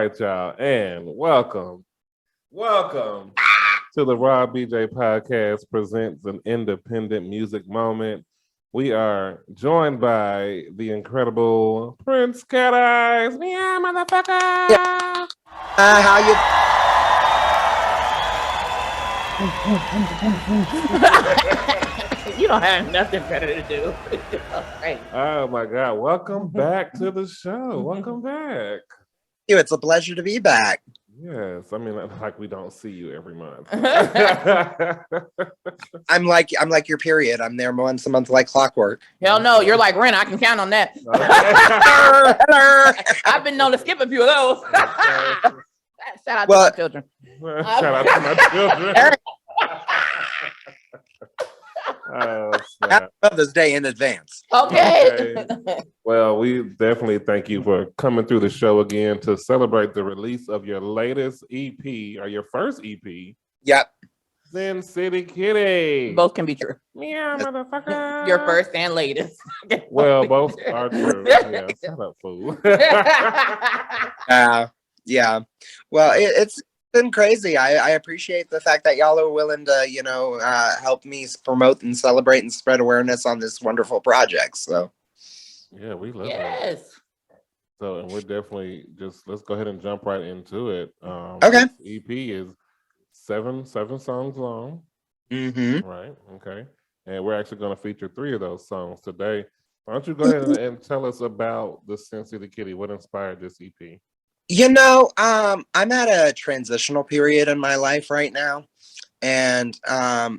right, y'all, and welcome to the Rob BJ Podcast presents an independent music moment. We are joined by the incredible Prince Cat Eyez. Yeah, motherfucker. Yeah. How you? You don't have nothing better to do. Right. Oh my God! Welcome back to the show. Welcome back. It's a pleasure to be back. Yes, I mean, like we don't see you every month. I'm like your period. I'm there once a month like clockwork. Hell no, you're like rent. I can count on that. I've been known to skip a few of those. Shout out to my children. Shout out to my children. Happy Mother's Day in advance. Okay. Well, we definitely thank you for coming through the show again to celebrate the release of your latest EP or your first EP. Yep. Sin City Kitty. Both can be true. Yeah, motherfucker. Your first and latest. Well, both are true. Yeah, shut up, fool. Yeah. Well, it's been crazy. I appreciate the fact that y'all are willing to, help me promote and celebrate and spread awareness on this wonderful project. So, yeah, we love it. Yes. So, and we're definitely let's go ahead and jump right into it. Okay. EP is seven songs long. Mm-hmm. Right. Okay. And we're actually going to feature 3 of those songs today. Why don't you go ahead and tell us about the Sin City Kitty? What inspired this EP? I'm at a transitional period in my life right now, and I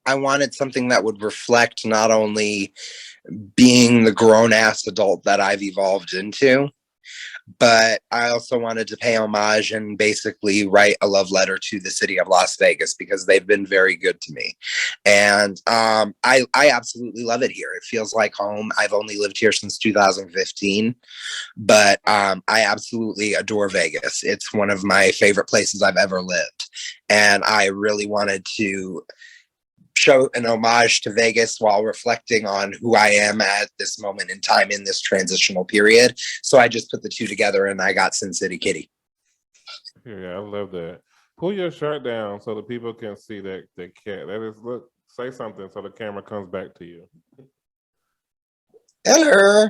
wanted something that would reflect not only being the grown-ass adult that I've evolved into, but I also wanted to pay homage and basically write a love letter to the city of Las Vegas because they've been very good to me. And I absolutely love it here. It feels like home. I've only lived here since 2015, but I absolutely adore Vegas. It's one of my favorite places I've ever lived. And I really wanted to show an homage to Vegas while reflecting on who I am at this moment in time in this transitional period. So I just put the 2 together and I got Sin City Kitty. Yeah, I love that. Pull your shirt down so the people can see that cat. That is, look, say something so the camera comes back to you. Hello.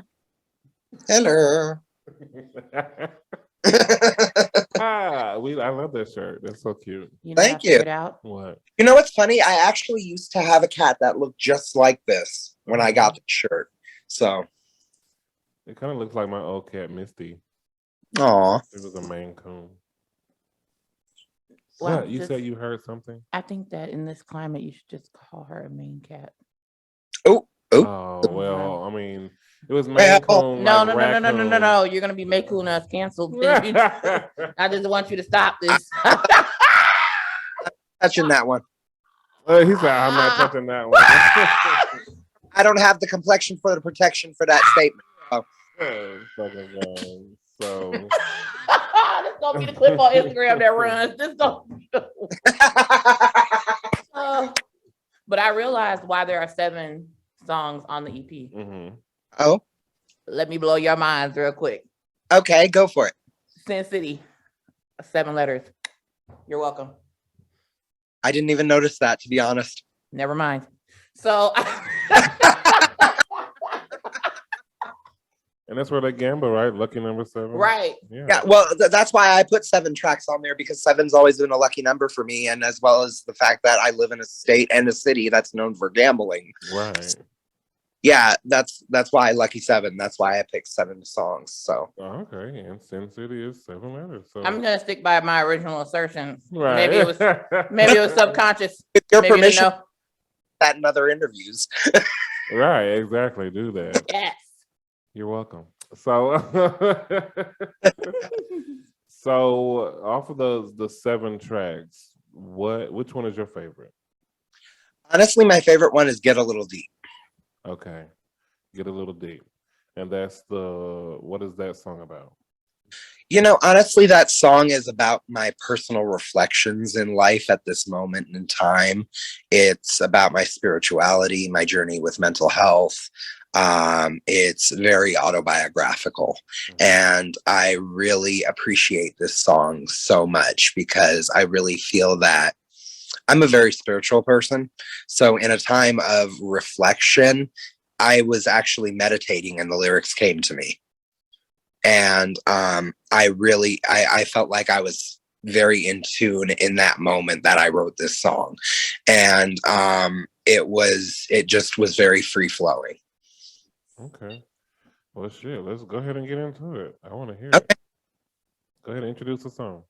I love that shirt. That's so cute. Thank you. What? You know what's funny? I actually used to have a cat that looked just like this when I got the shirt. So it kind of looks like my old cat Misty. Aw. It was a Maine Coon. Well, what? You said you heard something? I think that in this climate, you should just call her a Maine cat. Oh, well, I mean, it was Maine Coon. No. You're gonna be Maine Coon us canceled. I just want you to stop this. Touching that one. He said, "I'm not touching that one." I don't have the complexion for the protection for that statement. So this gonna be the clip on Instagram that runs. This don't. But I realized why there are 7 songs on the EP. Mm-hmm. Oh, let me blow your minds real quick. Okay, go for it. Sin City, 7 letters. You're welcome. I didn't even notice that, to be honest. Never mind. So, and that's where they gamble, right? Lucky number 7. Right. Yeah. Well, that's why I put 7 tracks on there, because 7's always been a lucky number for me, and as well as the fact that I live in a state and a city that's known for gambling. Right. Yeah, that's why Lucky 7. That's why I picked 7 songs. So okay, and Sin City is 7 letters. So I'm gonna stick by my original assertion. Right. Maybe it was subconscious. With your maybe permission, that in other interviews. Right, exactly. Do that. Yes. You're welcome. So, so off of the 7 tracks, which one is your favorite? Honestly, my favorite one is Get a Little Deep. Okay, Get a Little Deep. And that's what is that song about? You know, honestly, that song is about my personal reflections in life at this moment in time. It's about my spirituality, my journey with mental health. It's very autobiographical. And I really appreciate this song so much because I really feel that I'm a very spiritual person. So in a time of reflection, I was actually meditating and the lyrics came to me. And I felt like I was very in tune in that moment that I wrote this song. And it just was very free flowing. Okay. Well, shit, let's go ahead and get into it. I want to hear Okay. it. Go ahead and introduce the song.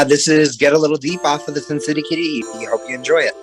This is Get a Little Deep off of the Sin City Kitty. I hope you enjoy it.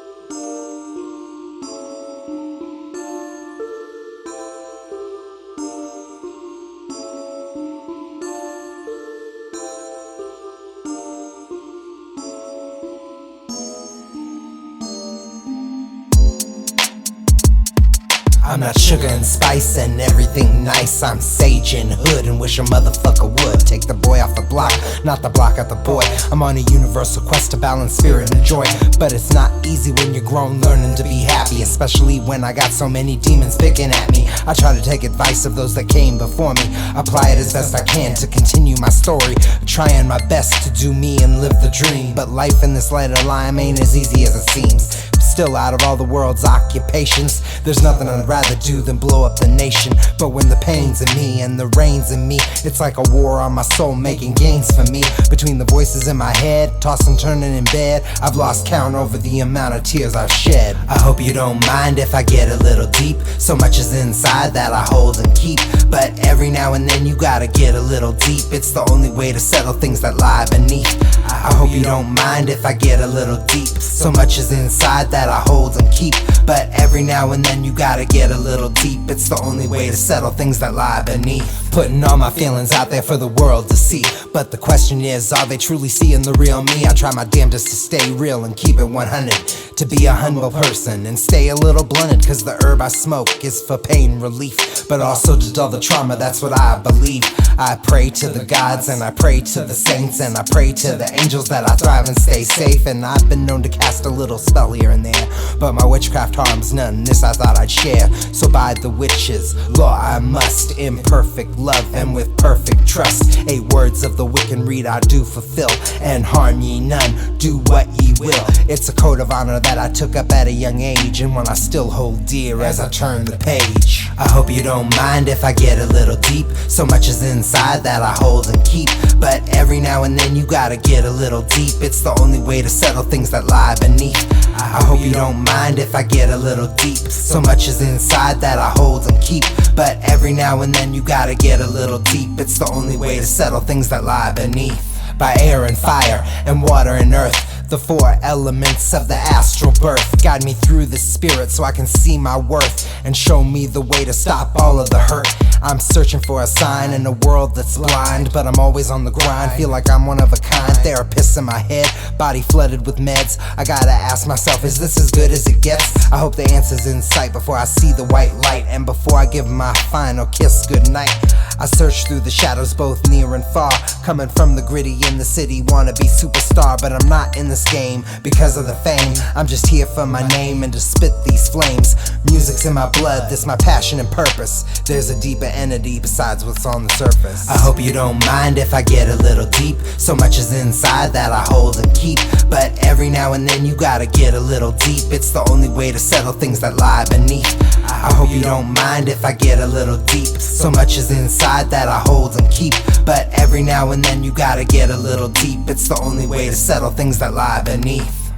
I'm not sugar and spice and everything nice. I'm sage and hood and wish a motherfucker would take the boy off the block, not the block out the boy. I'm on a universal quest to balance spirit and joy, but it's not easy when you're grown learning to be happy, especially when I got so many demons picking at me. I try to take advice of those that came before me, apply it as best I can to continue my story, trying my best to do me and live the dream. But life in this light of lime ain't as easy as it seems. Still, out of all the world's occupations, there's nothing I'd rather do than blow up the nation. But when the pain's in me and the rain's in me, it's like a war on my soul making gains for me. Between the voices in my head, tossing, turning in bed, I've lost count over the amount of tears I've shed. I hope you don't mind if I get a little deep. So much is inside that I hold and keep, but every now and then you gotta get a little deep. It's the only way to settle things that lie beneath. I hope you don't mind if I get a little deep. So much is inside that I hold and keep, but every now and then you gotta get a little deep. It's the only way to settle things that lie beneath. Putting all my feelings out there for the world to see, but the question is, are they truly seeing the real me? I try my damnedest to stay real and keep it 100, to be a humble person and stay a little blunted, cause the herb I smoke is for pain relief, but also to dull the trauma. That's what I believe. I pray to the gods and I pray to the saints and I pray to the angels that I thrive and stay safe. And I've been known to cast a little spell here and there, but my witchcraft harms none. This I thought I'd share. So by the witches' law I must, in perfect love and with perfect trust, 8 words of the Wiccan read I do fulfill, and harm ye none, do what ye will. It's a code of honor that I took up at a young age, and one I still hold dear as I turn the page. I hope you don't mind if I get a little deep. So much is inside that I hold and keep, but every now and then you gotta get a little deep. It's the only way to settle things that lie beneath. I hope you don't mind if I get a little deep. So much is inside that I hold and keep, but every now and then you gotta get a little deep. It's the only way to settle things that lie beneath. By air and fire and water and earth, the 4 elements of the astral birth, guide me through the spirit so I can see my worth and show me the way to stop all of the hurt. I'm searching for a sign in a world that's blind, but I'm always on the grind, feel like I'm one of a kind. Therapists in my head, body flooded with meds. I gotta ask myself, is this as good as it gets? I hope the answer's in sight before I see the white light, and before I give my final kiss goodnight. I search through the shadows both near and far, coming from the gritty in the city, wanna be superstar, but I'm not in this game because of the fame. I'm just here for my name and to spit these flames. Music's in my blood, this my passion and purpose. There's a deeper entity besides what's on the surface. I hope you don't mind if I get a little deep. So much is inside that I hold and keep, but every now and then you gotta get a little deep. It's the only way to settle things that lie beneath. I hope you don't mind if I get a little deep. So much is inside that I hold and keep, but every now and then you gotta get a little deep. It's the only way to settle things that lie beneath.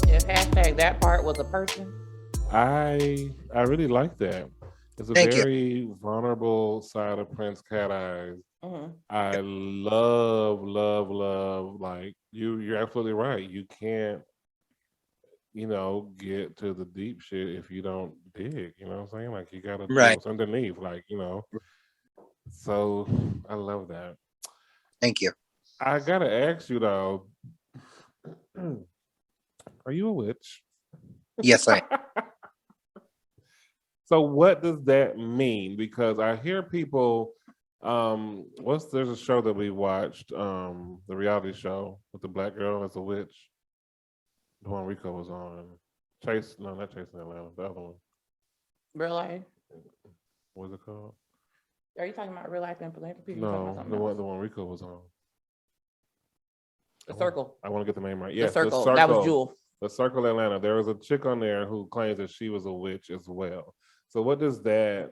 If hashtag that part was a person. I really like that. It's a Thank you. very vulnerable side of Prince Cat Eyez. Mhm. I love, love, love. Like you're absolutely right. You can't, get to the deep shit if you don't dig. You know what I'm saying? Like you gotta know Right. what's underneath. So I love that. Thank you. I gotta ask you though, are you a witch? Yes, I am. So what does that mean? Because I hear people, there's a show that we watched, the reality show with the black girl as a witch. The one Rico was on. Not Chasing Atlanta, the other one. Real life? What's it called? Are you talking about Real Life and Philanthropy? No, the one Rico was on. The Circle. I want to get the name right. The Yes, Circle. That was Jewel. The Circle Atlanta. There was a chick on there who claims that she was a witch as well. So what does that?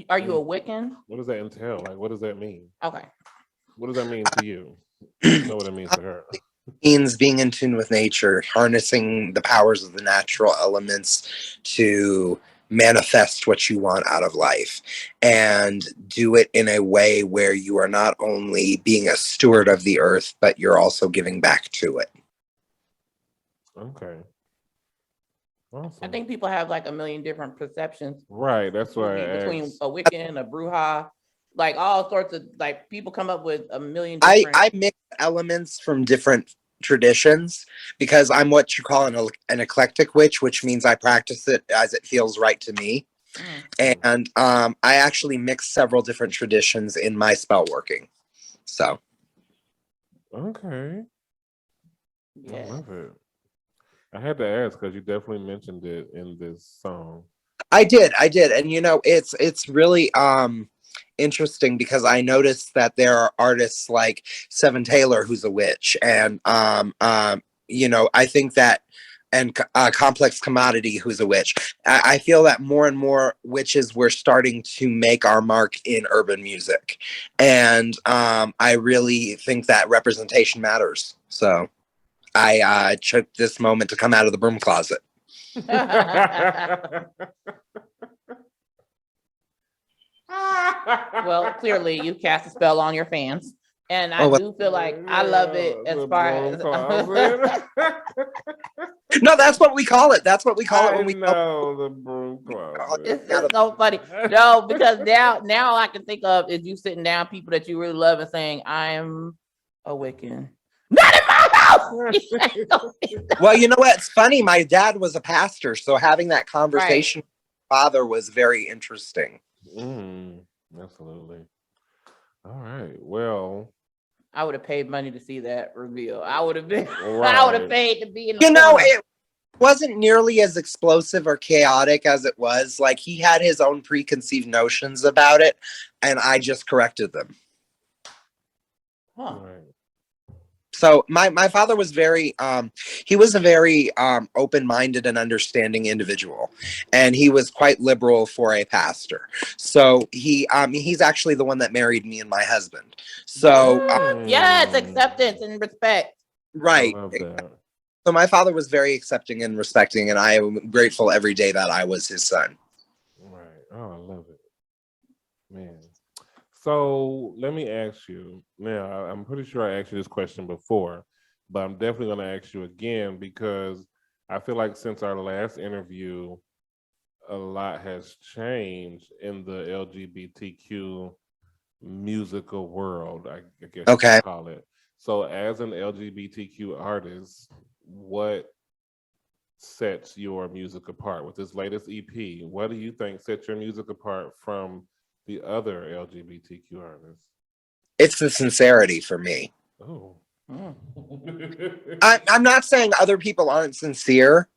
Are you a Wiccan? What does that entail? Like, what does that mean? Okay. What does that mean to you? You know what it means to her. It means being in tune with nature, harnessing the powers of the natural elements to manifest what you want out of life, and do it in a way where you are not only being a steward of the earth, but you're also giving back to it. Okay. Awesome. I think people have like a million different perceptions. Right. That's why between a Wiccan, a Bruja, like all sorts of, like, people come up with a million different. I mix elements from different traditions because I'm what you call an eclectic witch, which means I practice it as it feels right to me. And I actually mix several different traditions in my spell working. So. Okay. Yeah. I love it. I had to ask because you definitely mentioned it in this song. I did. And you know, it's really interesting because I noticed that there are artists like Seven Taylor, who's a witch, and you know, I think that, and Complex Commodity, who's a witch. I feel that more and more witches we're starting to make our mark in urban music, and I really think that representation matters. So I took this moment to come out of the broom closet. Well, clearly you cast a spell on your fans. And I do feel like I love it as far as no, that's what we call it. That's what we call it when we know the broom closet. It's just so funny. No, because now I can think of is you sitting down people that you really love and saying, I am a Wiccan. Not in my house. Well, you know what? It's funny. My dad was a pastor, so having that conversation with my father was very interesting. Absolutely. All right. Well, I would have paid money to see that reveal. I would have been. Right. I would have paid to be in the You know, corner. it wasn't nearly as explosive or chaotic as it was. Like, he had his own preconceived notions about it, and I just corrected them. Huh. right. So my father was very he was a very open-minded and understanding individual, and he was quite liberal for a pastor. So he's actually the one that married me and my husband. So yes, acceptance and respect. right. I love that. So my father was very accepting and respecting, and I am grateful every day that I was his son. Right. Oh, I love it. Man. So let me ask you now. I'm pretty sure I asked you this question before, but I'm definitely going to ask you again because I feel like since our last interview, a lot has changed in the LGBTQ musical world, I guess you could call it. So as an LGBTQ artist, what sets your music apart with this latest EP? What do you think sets your music apart from the other LGBTQ artists? It's the sincerity for me. Oh. I'm not saying other people aren't sincere,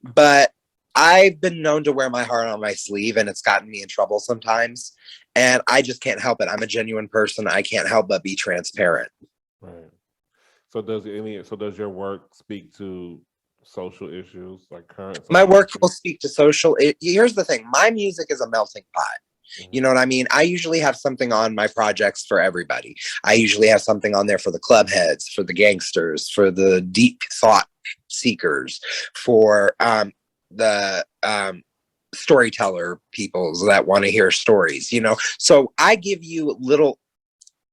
but I've been known to wear my heart on my sleeve, and it's gotten me in trouble sometimes. And I just can't help it. I'm a genuine person. I can't help but be transparent. Right. So does your work speak to social issues, like current? My work will speak to social. Here's the thing. My music is a melting pot. You know what I mean? I usually have something on my projects for everybody. I usually have something on there for the club heads, for the gangsters, for the deep thought seekers, for the storyteller peoples that want to hear stories, you know? So I give you little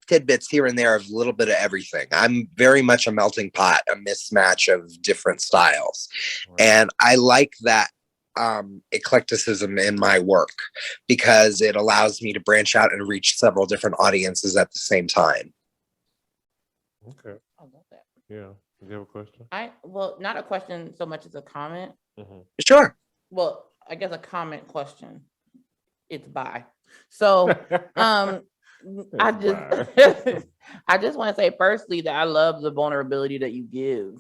tidbits here and there of a little bit of everything. I'm very much a melting pot, a mismatch of different styles. Right. And I like that eclecticism in my work because it allows me to branch out and reach several different audiences at the same time. Okay. I love that. Yeah. You have a question? Well, not a question so much as a comment. Sure. Well, I guess a comment question. It's bye. So I just I just want to say firstly that I love the vulnerability that you give.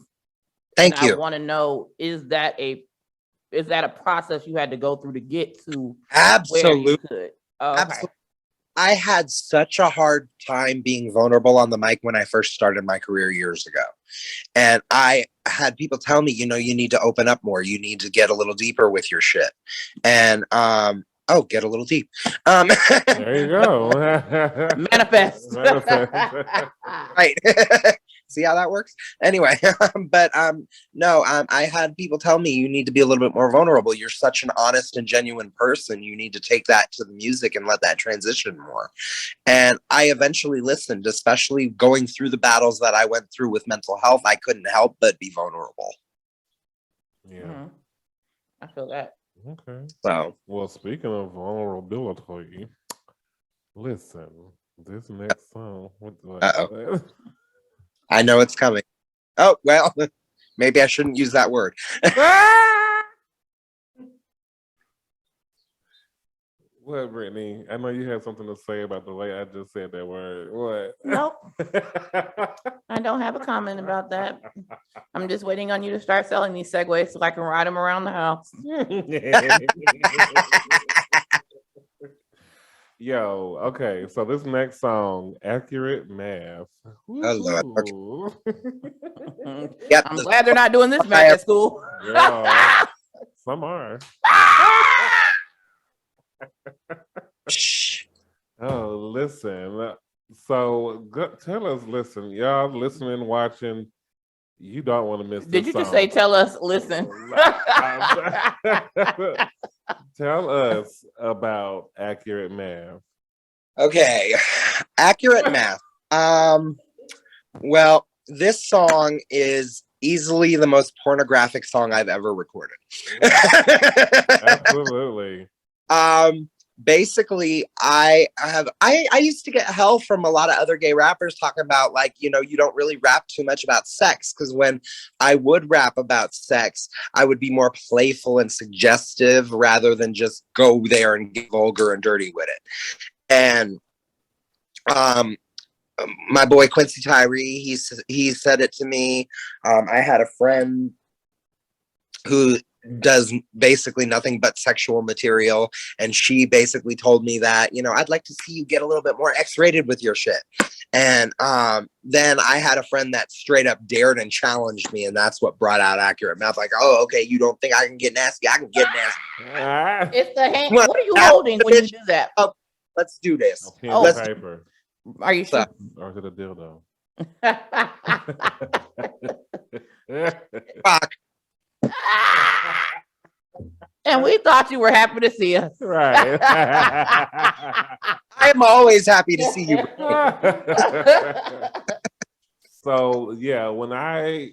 Thank and you. I want to know, is that a process you had to go through to get to Absolutely. where you could? Oh, okay. Absolutely. I had such a hard time being vulnerable on the mic when I first started my career years ago. And I had people tell me, you know, you need to open up more. You need to get a little deeper with your shit. And get a little deep. There you go. Manifest. Right. See how that works? Anyway, I had people tell me you need to be a little bit more vulnerable. You're such an honest and genuine person. You need to take that to the music and let that transition more. And I eventually listened, especially going through the battles that I went through with mental health. I couldn't help but be vulnerable. Yeah. Mm-hmm. I feel that. Okay. So, well, speaking of vulnerability, listen, this next song. I know it's coming. Oh, well, maybe I shouldn't use that word. What, Brittany? I know you have something to say about the way I just said that word. What? Nope. I don't have a comment about that. I'm just waiting on you to start selling these segways so I can ride them around the house. Yo, okay, so this next song, Accurate Math. Oh, Yep, I'm glad they're not doing this back at school. Yeah, some are. Oh, listen. So tell us, listen, y'all listening, watching, you don't want to miss this Did you song. just say tell us, listen? Tell us about Accurate Math. Okay, Accurate Math. Well, this song is easily the most pornographic song I've ever recorded. Absolutely. Basically, I used to get hell from a lot of other gay rappers talking about, like, you know, you don't really rap too much about sex, because when I would rap about sex, I would be more playful and suggestive rather than just go there and get vulgar and dirty with it. And my boy Quincy Tyree, he said it to me. I had a friend who does basically nothing but sexual material, and she basically told me that, you know, I'd like to see you get a little bit more X-rated with your shit. And then I had a friend that straight up dared and challenged me, and that's what brought out Accurate Math. Like, oh, okay, you don't think I can get nasty? I can get nasty. It's the hand. What are you holding when you do that? Let's do this. Let's paper. Are you sure? Or is it a dildo? Fuck. And we thought you were happy to see us. Right. I am always happy to see you. So yeah, when I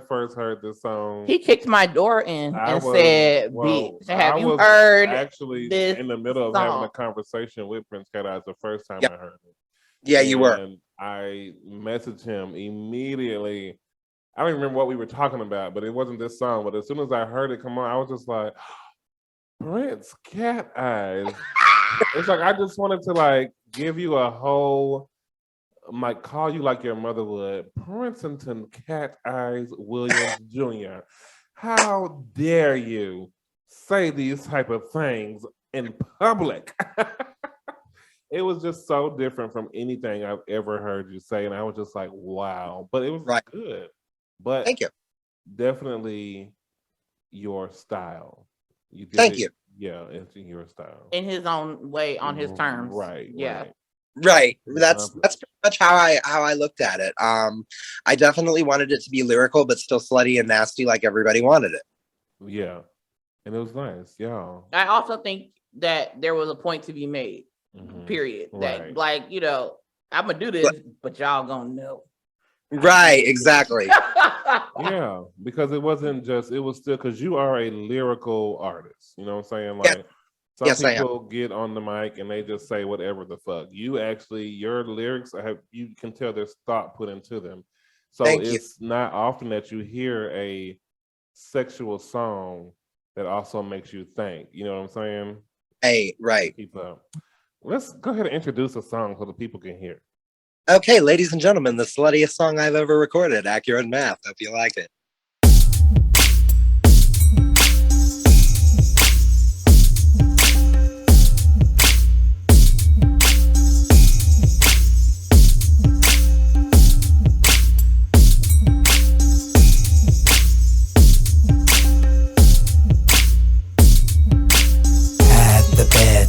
first heard this song, he kicked my door in and said, "Bitch, have you heard?" Actually, this in the middle of having a conversation with Prince Cat Eyez the first time I heard it. Yeah, you were. And I messaged him immediately. I don't even remember what we were talking about, but it wasn't this song. But as soon as I heard it come on, I was just like, Prince Cat Eyez. It's like I just wanted to like give you a whole, like, call you like your mother would. Princeton Cat Eyez Williams Jr. How dare you say these type of things in public? It was just so different from anything I've ever heard you say, and I was just like, wow. But it was good. But thank you. Definitely your style. Thank you. Yeah, it's your style. In his own way, on his terms. Right. Yeah. Right. That's pretty much how I looked at it. I definitely wanted it to be lyrical, but still slutty and nasty like everybody wanted it. Yeah. And it was nice. Yeah. I also think that there was a point to be made. Period. That, like, you know, I'm gonna do this, but y'all gonna know. Right, exactly. Yeah, because it wasn't just, it was still, because you are a lyrical artist. You know what I'm saying? Like, some people get on the mic and they just say whatever the fuck. You actually, your lyrics, you can tell there's thought put into them. So Thank you. it's not often that you hear a sexual song that also makes you think. You know what I'm saying? Hey, right. Keep up. Let's go ahead and introduce a song so the people can hear. Okay, ladies and gentlemen, the sluttiest song I've ever recorded. Accurate math. Hope you like it.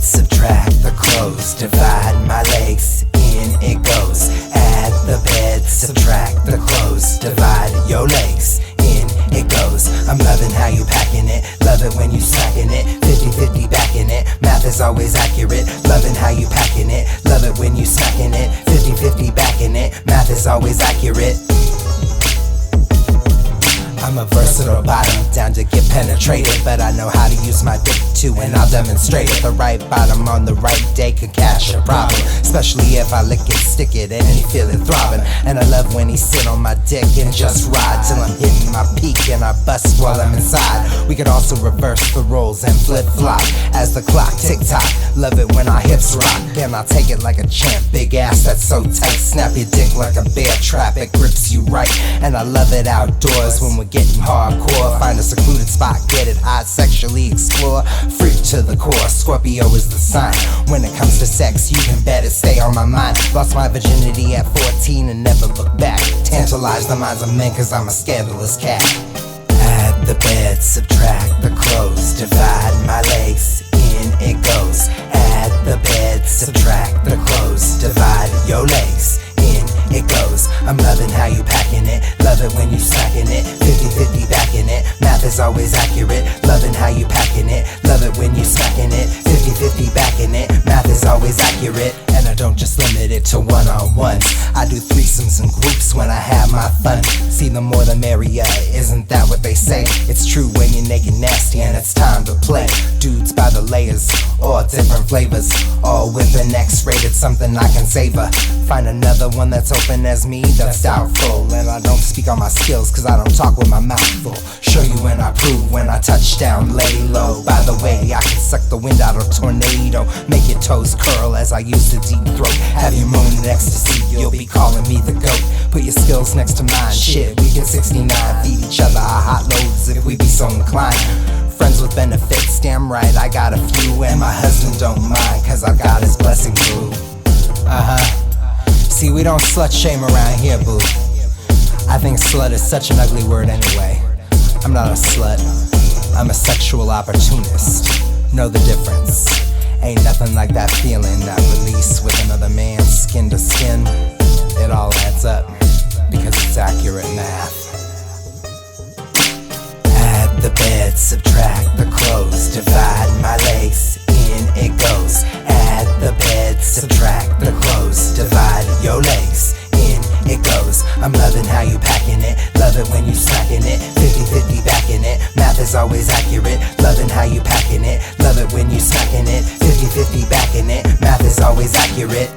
Subtract the clothes, divide my legs, in it goes. Add the bed, subtract the clothes, divide your legs, in it goes. I'm loving how you packing it, love it when you smacking it, 50-50 backing it, math is always accurate. Loving how you packing it, love it when you smacking it, 50-50 backing it, math is always accurate. I'm a versatile bottom, down to get penetrated, but I know how to use my dick too, and I'll demonstrate it. The right bottom on the right day could cash a problem, especially if I lick it, stick it, and he feel it throbbing. And I love when he sit on my dick and just ride till I'm hitting my peak and I bust while I'm inside. We could also reverse the roles and flip flop as the clock tick tock. Love it when our hips rock, and I'll take it like a champ. Big ass that's so tight, snap your dick like a bear trap. It grips you right, and I love it outdoors when we're getting hardcore. Find a secluded spot, get it hot, sexually explore, freak to the core. Scorpio is the sign. When it comes to sex, you can bet it stay on my mind. Lost my virginity at 14 and never look back. Tantalize the minds of men cause I'm a scandalous cat. Add the bed, subtract the clothes, divide my legs, in it goes. Add the bed, subtract the clothes, divide your legs, in it goes. I'm loving how you packing it, love it when you smacking it, 50-50 backing it, math is always accurate. Loving how you packing it, love it when you smacking it, 50-50 backing it, math is always accurate. And I don't just limit it to one-on-ones, I do threesomes and groups when I have my fun. See, the more the merrier, isn't that what they say? It's true when you're naked nasty and it's time to play. Dudes by the layers, all different flavors, all with an X-rated, something I can savor. Find another one that's open as me, that's doubtful. And I don't speak on my skills cause I don't talk with my mouth full. Show you when I prove when I touch down, lay low. By the way, I can suck the wind out of a tornado, make your toes curl as I use the deep throat. Have you moaning ecstasy, you'll be calling me the goat. Put your skills next to mine, shit, we can 69. Feed each other our hot loads if we be so inclined. Friends with benefits, damn right, I got a few. And my husband don't mind cause I got his blessing, boo. See, we don't slut shame around here, boo. I think slut is such an ugly word anyway. I'm not a slut, I'm a sexual opportunist. Know the difference. Ain't nothing like that feeling, that release with another man, skin to skin. It all adds up, because it's accurate math. Add the bed, subtract the clothes, divide my legs, in it goes. Add the bed, subtract the clothes, divide your legs, in it goes. I'm loving how you packing it, love it when you smacking it, 50-50 backing it, math is always accurate. Loving how you packing it, love it when you smacking it, 50-50 backing it, math is always accurate.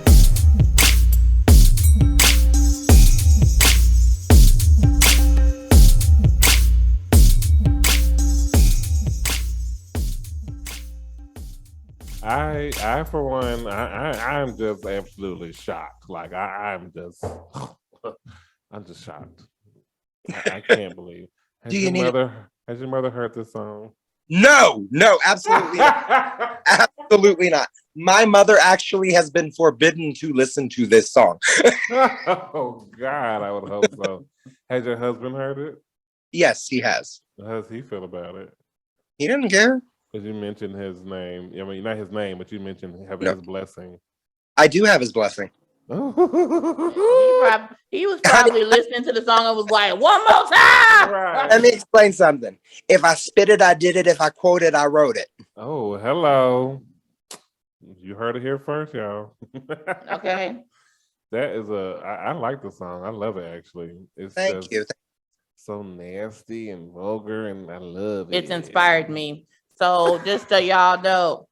I for one, I'm just absolutely shocked. Like I'm just shocked. I can't believe. Has your mother heard this song? No, absolutely not. Absolutely not. My mother actually has been forbidden to listen to this song. Oh God, I would hope so. Has your husband heard it? Yes, he has. How does he feel about it? He didn't care. Because you mentioned his name. I mean, not his name, but you mentioned having his blessing. I do have his blessing. He was probably listening to the song and was like, one more time. Right. Let me explain something. If I spit it, I did it. If I quote it, I wrote it. Oh, hello. You heard it here first, y'all. Okay. That is I like the song. I love it, actually. It's Thank you. So nasty and vulgar, and I love it. It's inspired me. So just so y'all know,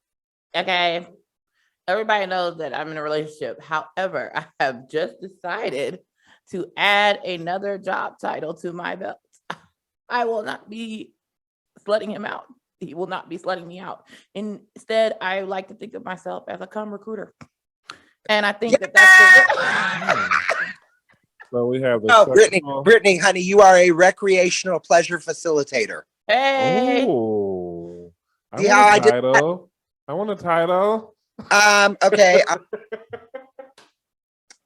okay, everybody knows that I'm in a relationship. However, I have just decided to add another job title to my belt. I will not be slutting him out. He will not be slutting me out. Instead, I like to think of myself as a recruiter. And I think that that's So we have the No, sexual- Brittany, honey, you are a recreational pleasure facilitator. hey. Oh, I See how want I a did title. I want a title. Okay.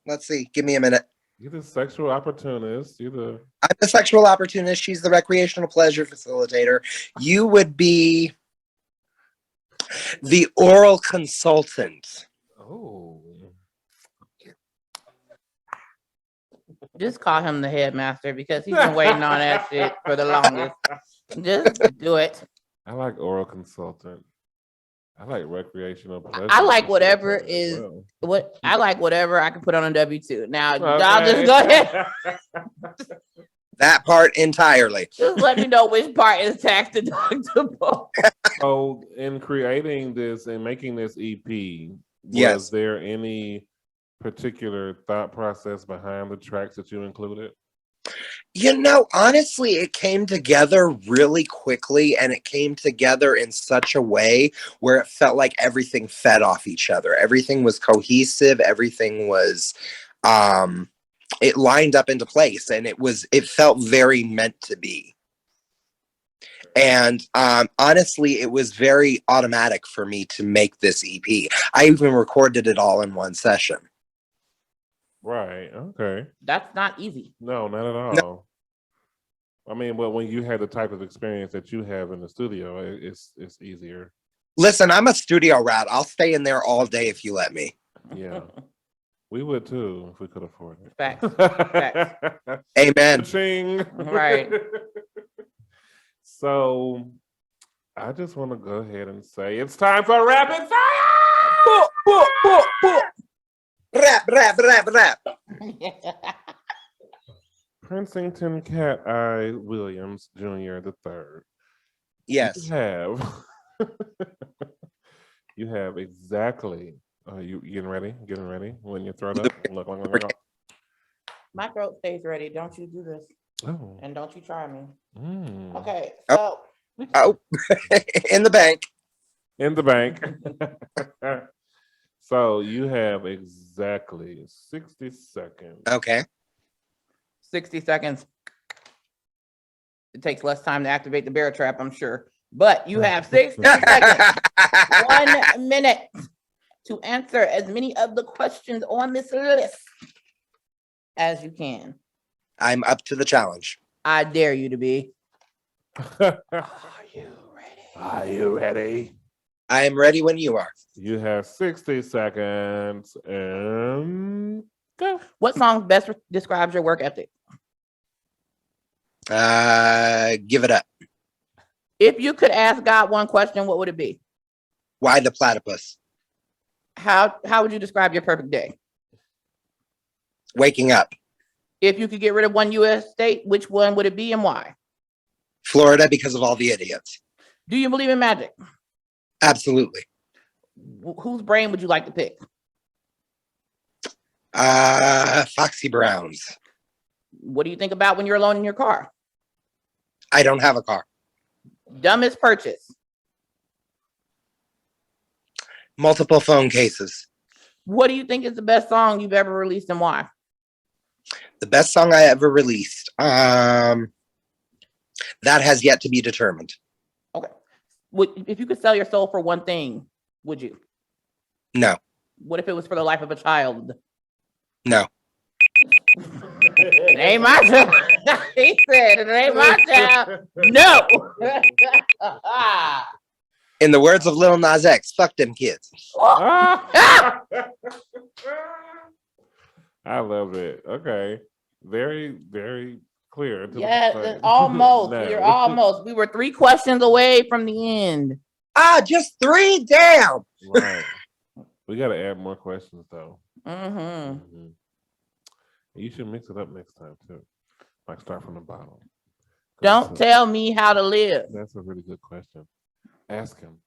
Let's see. Give me a minute. You're the sexual opportunist. You're the I'm the sexual opportunist. She's the recreational pleasure facilitator. You would be the oral consultant. oh. Just call him the headmaster because he's been waiting on that shit for the longest. Just do it. I like oral consultant. I like recreational pleasure. I like whatever facilitator as is well. what I like whatever I can put on a W-2. Now y'all Okay. just go ahead. That part entirely. Just let me know which part is tax deductible. So, in creating this and making this EP, was Yes. there any particular thought process behind the tracks that you included? Honestly, it came together really quickly, and it came together in such a way where it felt like everything fed off each other. Everything was cohesive. Everything was, it lined up into place, and it felt very meant to be. And honestly, it was very automatic for me to make this EP. I even recorded it all in one session. Right. Okay. That's not easy. No, not at all. I mean, but when you had the type of experience that you have in the studio, it's easier. Listen, I'm a studio rat. I'll stay in there all day if you let me. Yeah. We would too if we could afford it. Facts. Facts. Amen. Ching. Right. So I just want to go ahead and say it's time for rapid fire. Rap. Princeton Cat Eyez Williams Jr. the third. Yes. You have exactly. You getting ready? Getting ready? When your throat up. Look. My throat stays ready. Don't you do this. Oh. And don't you try me. Mm. Okay. So Oh, in the bank. In the bank. So you have exactly 60 seconds. Okay. 60 seconds. It takes less time to activate the bear trap, I'm sure. But you have 60 seconds, 1 minute to answer as many of the questions on this list as you can. I'm up to the challenge. I dare you to be. Are you ready? Are you ready? I am ready when you are. You have 60 seconds and go. What song best describes your work ethic? Give it up. If you could ask God one question, what would it be? Why the platypus? How would you describe your perfect day? Waking up. If you could get rid of one U.S. state, which one would it be and why? Florida, because of all the idiots. Do you believe in magic? Absolutely. Whose brain would you like to pick? Foxy Brown's. What do you think about when you're alone in your car? I don't have a car. Dumbest purchase? Multiple phone cases. What do you think is the best song you've ever released and why? The best song I ever released. That has yet to be determined. Okay. If you could sell your soul for one thing, would you? No. What if it was for the life of a child? No. It ain't my child. He said it ain't my child. No. In the words of Lil Nas X, fuck them kids. I love it. Okay. Very, very clear. Yeah, almost. No. You're almost. We were 3 questions away from the end. Just 3 down. Right. We got to add more questions, though. Mm-hmm. Mhm. You should mix it up next time, too. Like start from the bottom. Don't tell me how to live. That's a really good question. Ask him.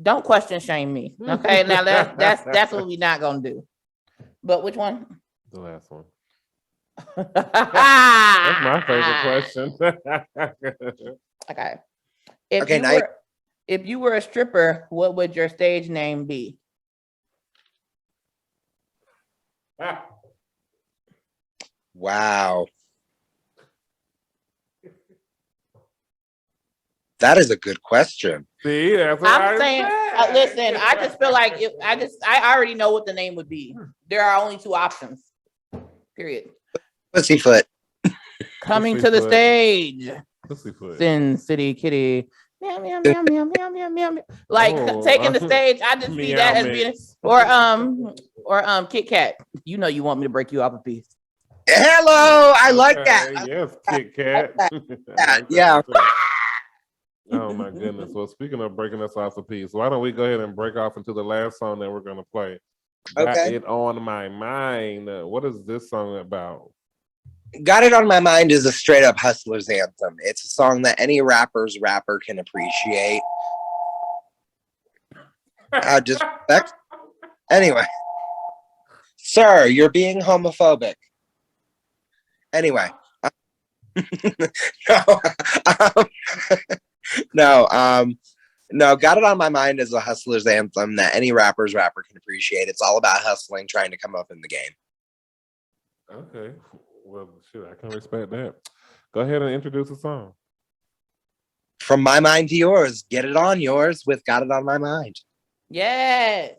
Don't question shame me. Okay, now that's what we're not gonna do. But which one? The last one. That's my favorite question. Okay. Okay, If you were a stripper, what would your stage name be? Wow. That is a good question. See, that's what I'm I saying, said. listen, I just feel like I already know what the name would be. There are only two options. Period. Pussyfoot. Coming to the Pussyfoot. stage, Pussyfoot. Sin City Kitty. Meow, meow, meow, meow, meow, meow, meow, meow. Like Oh, taking the stage, I just see that as meow being, mix. or Kit Kat. You know you want me to break you off a piece. Hello, I like that. Okay, yes, Kit Kat. Yeah. Oh my goodness. Well, speaking of breaking us off a piece, why don't we go ahead and break off into the last song that we're gonna play? Got Okay. It On My Mind. What is this song about? Got It On My Mind is a straight up hustler's anthem. It's a song that any rapper can appreciate. Disrespect. Anyway. Sir, you're being homophobic. Anyway. No, Got It On My Mind is a hustler's anthem that any rapper can appreciate. It's all about hustling, trying to come up in the game. Okay. Well, shoot, I can respect that. Go ahead and introduce the song. From my mind to yours, get it on yours with Got It On My Mind. Yes.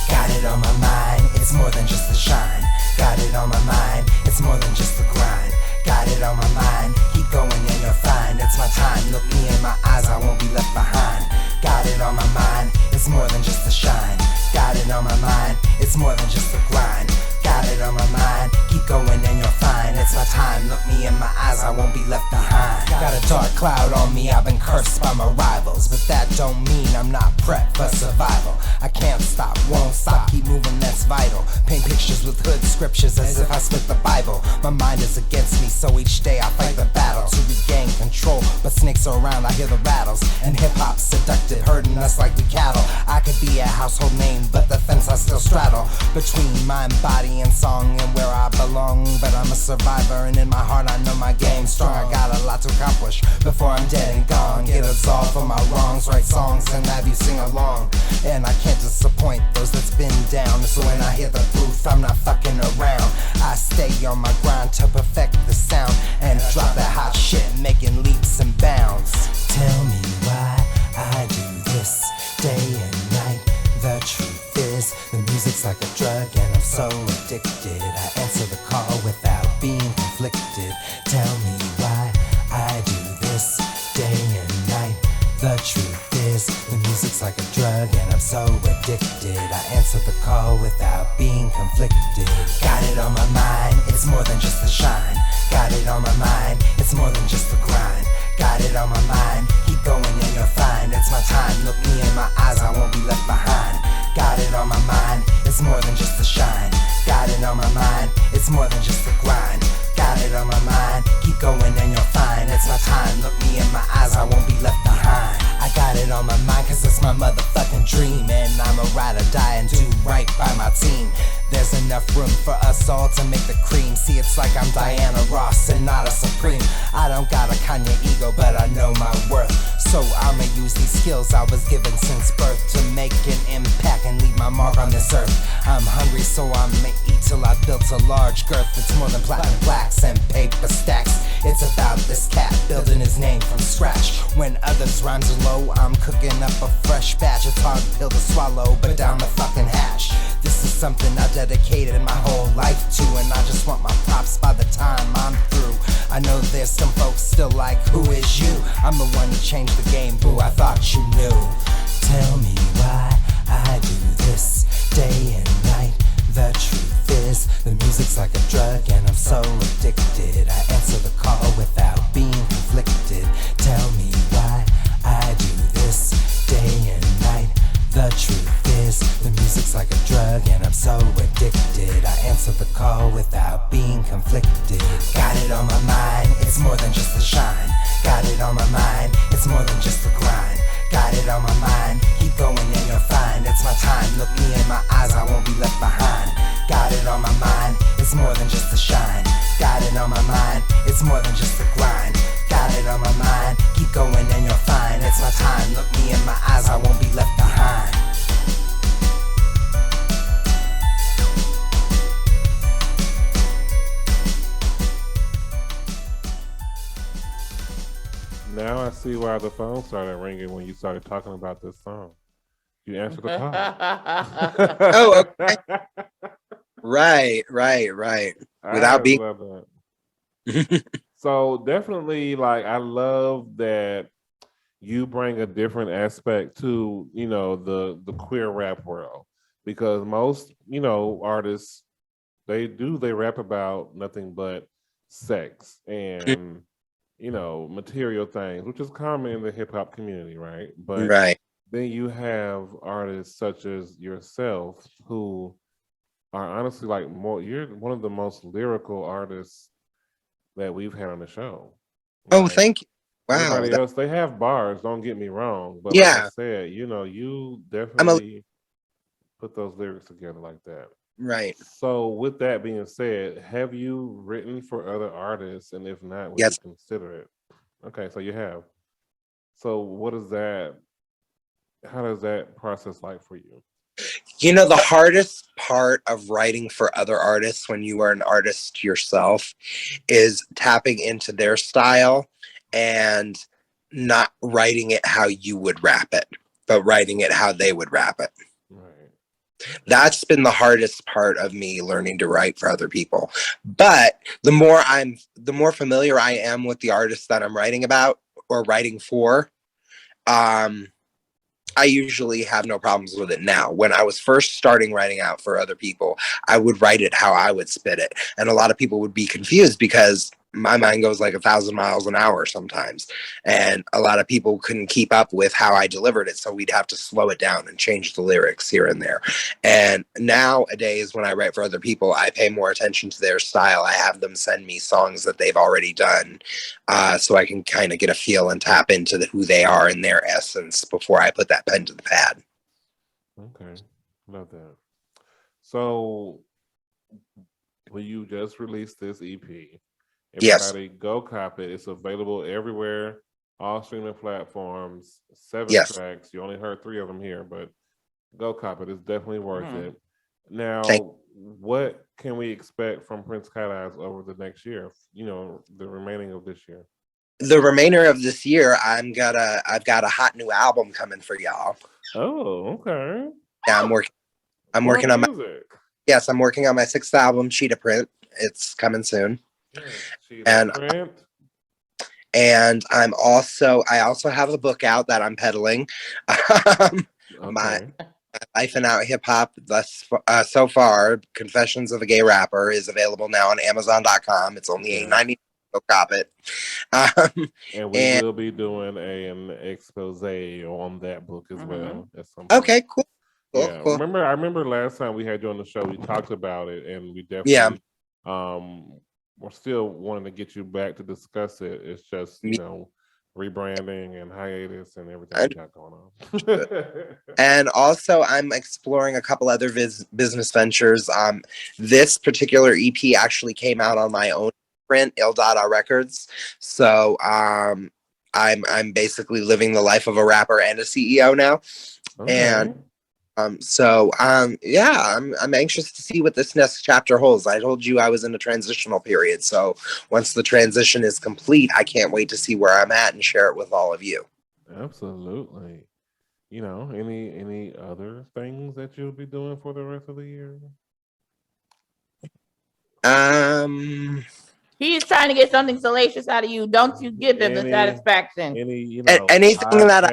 Got it on my mind, it's more than just the shine. Got it on my mind, it's more than just the grind. Got it on my mind, keep going and you'll find it's my time. Look me in my eyes, I won't be left behind. Got it on my mind, it's more than just the shine. Got it on my mind, it's more than just the grind. Got it on my mind, keep going and you'll find it's my time. Look me in my eyes, I won't be left behind. Got a dark cloud on me, I've been cursed by my rivals, but that don't mean I'm not prepped for survival. I can't stop, won't stop, keep moving, that's vital. Paint pictures with hood scriptures as if I split the Bible. My mind is against me, so each day I fight the battle to regain control. But snakes are around, I hear the rattles, and hip-hop seductive, herding us like we cattle. I could be a household name, but the fence I still straddle between mind, body, and song and where I belong. But I'm a survivor, and in my heart I know my game's strong. I got a lot to accomplish before I'm dead and gone. Get absolved for my wrongs, write songs and have you sing along. And I can't disappoint those that's been down, so when I hear the proof, I'm not fucking around. I stay on my grind to perfect the sound and drop that hot shit, making leaps and bounds. Tell me why I do this day and night. The truth is, the music's like a drug and I'm so addicted. I answer the call without being conflicted. Tell me why I do this day and night. The truth is, the music's like a drug and I'm so addicted. I answer the call without being conflicted. Got it on my mind, it's more than just the shine. Got it on my mind, it's more than just the grind. Got it on my mind, keep going and you'll find it's my time. Look me in my eyes, I won't be left behind. Got it on my mind, it's more than just the shine. Got it on my mind, it's more than just the grind. Got it on my mind, keep going and you'll find it's my time. Look me in my eyes, I won't be left behind. I got it on my mind cause it's my motherfucking dream, and I'ma ride or die and do right by my team. There's enough room for us all to make the cream. See, it's like I'm Diana Ross and not a Supreme. I don't got a Kanye ego, but I know my worth. So I'ma use these skills I was given since birth to make an impact and leave my mark on this earth. I'm hungry, so I'ma eat till I built a large girth. It's more than platinum plaques and paper stacks. It's about this cat building his name from scratch. When others' rhymes are low, I'm cooking up a fresh batch. It's hard pill to swallow, but down the fucking hash. This is something I dedicated my whole life to, and I just want my props by the time I'm through. I know there's some folks still like, who is you? I'm the one who changed the game, boo, I thought you knew. Tell me why I do this day and night. The truth is, the music's like a drug and I'm so addicted. I answer the call without being conflicted. Tell me why I do this drug and I'm so addicted. I answer the call without being conflicted. Got it on my mind, it's more than just the shine. Got it on my mind, it's more than just the grind. Got it on my mind, keep going and you're fine. It's my time, look me in my eyes, I won't be left behind. Got it on my mind, it's more than just the shine. Got it on my mind, it's more than just the grind. Got it on my mind, keep going and you're fine. It's my time, look me in my eyes, I won't be left behind. Now I see why the phone started ringing when you started talking about this song. You answered the call. Oh, okay. Right. Without being. Love that. So definitely, like, I love that you bring a different aspect to, you know, the queer rap world, because most, you know, artists, they rap about nothing but sex and, you know, material things, which is common in the hip hop community, right? But Right. then you have artists such as yourself who are honestly like you're one of the most lyrical artists that we've had on the show. Oh, Like, thank you. Wow. everybody else, they have bars, don't get me wrong, but Yeah. like I said, you know, you definitely put those lyrics together like that. Right. So with that being said, have you written for other artists? And if not, would Yes. you consider it? Okay, so you have. So how does that process like for you? You know, the hardest part of writing for other artists when you are an artist yourself is tapping into their style and not writing it how you would rap it, but writing it how they would rap it. Right. That's been the hardest part of me learning to write for other people. But the more familiar I am with the artists that I'm writing about or writing for, I usually have no problems with it now. When I was first starting writing out for other people, I would write it how I would spit it. And a lot of people would be confused because my mind goes like 1,000 miles an hour sometimes. And a lot of people couldn't keep up with how I delivered it. So we'd have to slow it down and change the lyrics here and there. And nowadays, when I write for other people, I pay more attention to their style. I have them send me songs that they've already done, so I can kind of get a feel and tap into who they are and their essence before I put that pen to the pad. Okay, love that. So, when you just released this EP, Yes. everybody go cop it. It's available everywhere, all streaming platforms. 7 Yes. tracks. You only heard 3 of them here, but go cop it. It's definitely worth it. Now, Thank- what can we expect from Prince Cat Eyez over the next year? You know, the remaining of this year. The remainder of this year, I've got a hot new album coming for y'all. Oh, okay. Yeah, I'm working on my music. Yes, I'm working on my 6th album, Cheetah Print. It's coming soon. And And I also have a book out that I'm peddling. My Life in Out Hip Hop so far, Confessions of a Gay Rapper, is available now on Amazon.com. It's only $8.90. Go cop it. And we will be doing an expose on that book as well at some point. Okay, cool. Cool. I remember last time we had you on the show, we talked about it, and we definitely we're still wanting to get you back to discuss it. It's just, you know, rebranding and hiatus and everything we got going on. And also, I'm exploring a couple other business ventures. This particular EP actually came out on my own print, Dada Records. So I'm basically living the life of a rapper and a CEO now. And I'm anxious to see what this next chapter holds. I told you I was in a transitional period, so once the transition is complete, I can't wait to see where I'm at and share it with all of you. Absolutely. You know, any other things that you'll be doing for the rest of the year? He's trying to get something salacious out of you. Don't you give him the satisfaction? Anything that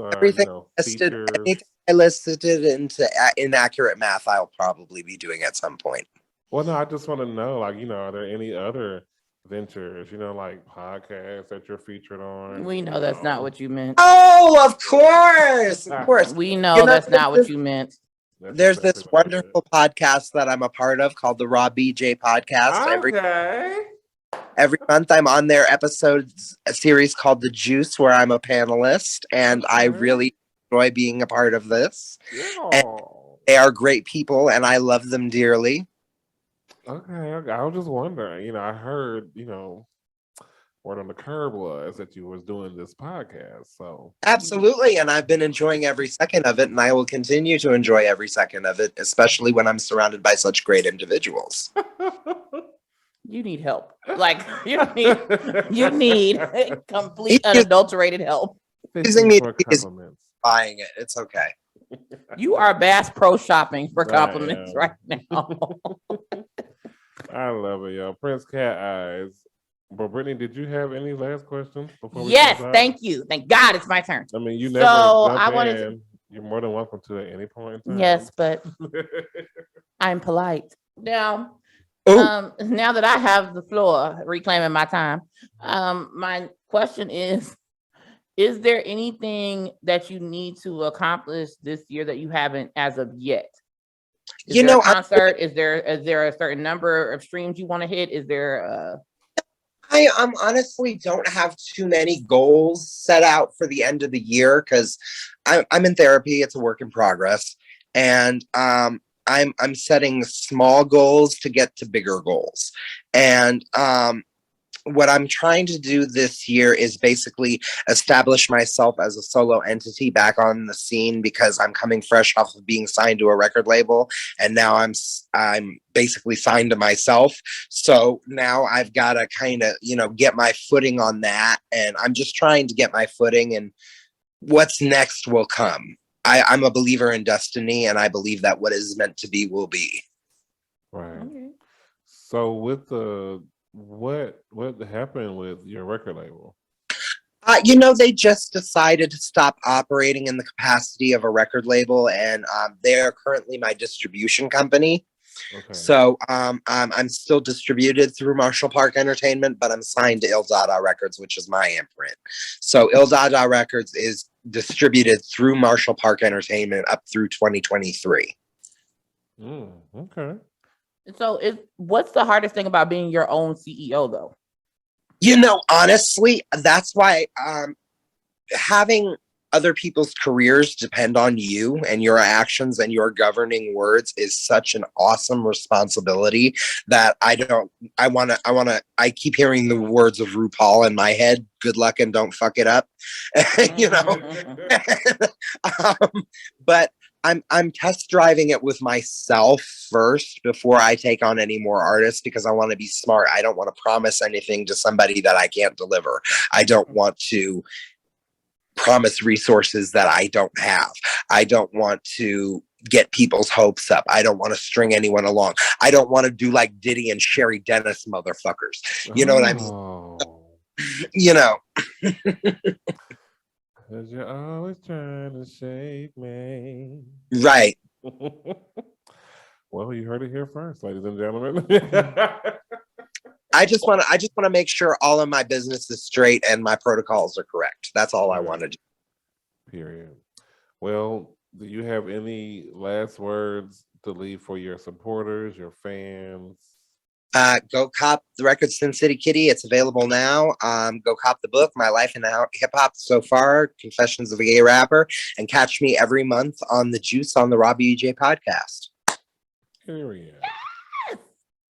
anything I listed into inaccurate math, I'll probably be doing at some point. Well, no, I just want to know, like, you know, are there any other ventures, you know, like podcasts that you're featured on? We know that's not what you meant. Oh, of course. We know that's not what you meant. There's this exactly what I wonderful podcast that I'm a part of called the Raw BJ Podcast. said. Okay. Every month I'm on their episodes, a series called The Juice, where I'm a panelist, and I really enjoy being a part of this. And Yeah. they are great people, and I love them dearly. Okay. I was just wondering, I heard, word on the curb was that you was doing this podcast. So Absolutely, and I've been enjoying every second of it, and I will continue to enjoy every second of it, especially when I'm surrounded by such great individuals. You need help. Like you need complete unadulterated help. Using me for is compliments. buying it. It's okay. You are Bass Pro Shopping for I compliments am. right now. I love it, y'all. Prince Cat Eyes. But Brittany, did you have any last questions before we Yes, close out? thank you. Thank God it's my turn. I mean, you So, never jump I wanted in. You're more than welcome to at any point in time. Yes, but I'm polite. Now, Oh, now that I have the floor, reclaiming my time, my question is there anything that you need to accomplish this year that you haven't as of yet? Is there a concert? Is there a certain number of streams you want to hit? Is there I honestly don't have too many goals set out for the end of the year because I'm in therapy. It's a work in progress, and I'm setting small goals to get to bigger goals. And what I'm trying to do this year is basically establish myself as a solo entity back on the scene, because I'm coming fresh off of being signed to a record label, and now I'm basically signed to myself. So now I've got to kind of, get my footing on that, and I'm just trying to get my footing, and what's next will come. I'm a believer in destiny, and I believe that what is meant to be will be. Right. okay. So with the what happened with your record label? They just decided to stop operating in the capacity of a record label, and they are currently my distribution company. Okay. So I'm still distributed through Marshall Park Entertainment, but I'm signed to Il Dada Records, which is my imprint. So Il Dada Records is distributed through Marshall Park Entertainment up through 2023. Okay. So what's the hardest thing about being your own CEO though? Honestly, that's why having other people's careers depend on you and your actions and your governing words is such an awesome responsibility that I keep hearing the words of RuPaul in my head. Good luck and don't fuck it up. But I'm test driving it with myself first before I take on any more artists, because I want to be smart. I don't want to promise anything to somebody that I can't deliver. I don't want to promise resources that I don't have. I don't want to get people's hopes up. I don't want to string anyone along. I don't want to do like Diddy and Sherry Dennis motherfuckers. You know what I mean? Cause you're always trying to shake me. Right. Well, you heard it here first, ladies and gentlemen. I just want to make sure all of my business is straight and my protocols are correct. That's all I want to do. Period. Well, do you have any last words to leave for your supporters, your fans? Go cop the record Sin City Kitty. It's available now. Go cop the book, My Life in Hip Hop So Far, Confessions of a Gay Rapper, and catch me every month on The Juice on the Robbie EJ podcast. Period.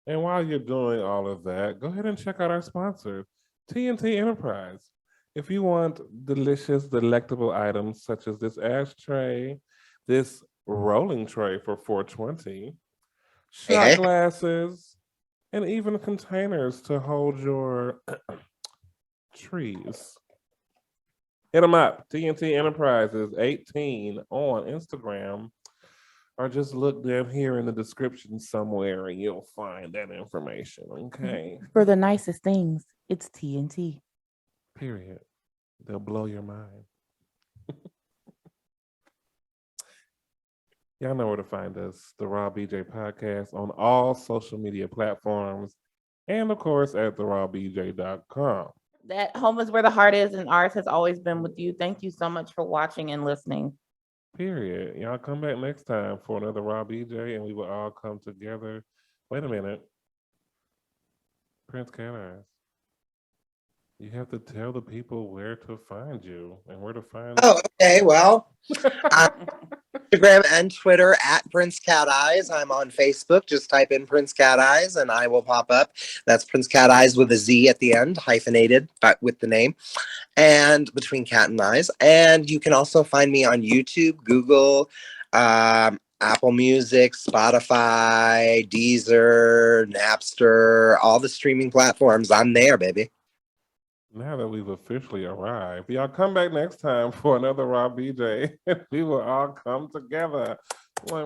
And while you're doing all of that, go ahead and check out our sponsor, TNT Enterprise. If you want delicious, delectable items such as this ashtray, this rolling tray for $4.20, shot glasses, and even containers to hold your trees. Hit them up. TNT Enterprises 18 on Instagram, or just look down here in the description somewhere and you'll find that information. Okay. For the nicest things, it's TNT. Period. They'll blow your mind. Y'all know where to find us, the Raw BJ Podcast, on all social media platforms, and of course at therawbj.com. That home is where the heart is, and ours has always been with you. Thank you so much for watching and listening. Period. Y'all come back next time for another Raw BJ, and we will all come together. Wait a minute. Prince Cat Eyez, you have to tell the people where to find you and where to find. Oh, okay. Well, Instagram and Twitter at Prince Cat Eyez. I'm on Facebook. Just type in Prince Cat Eyez and I will pop up. That's Prince Cat Eyez with a Z at the end, hyphenated, but with the name, and between cat and eyes. And you can also find me on YouTube, Google, Apple Music, Spotify, Deezer, Napster, all the streaming platforms. I'm there, baby. Now that we've officially arrived, y'all come back next time for another Raw BJ. We will all come together. Bye.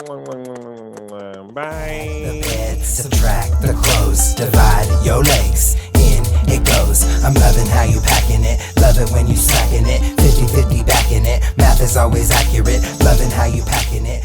The bed, subtract the clothes, divide your legs, in it goes. I'm loving how you packing it, love it when you slacking it, 50-50 back in it, math is always accurate, loving how you packing it.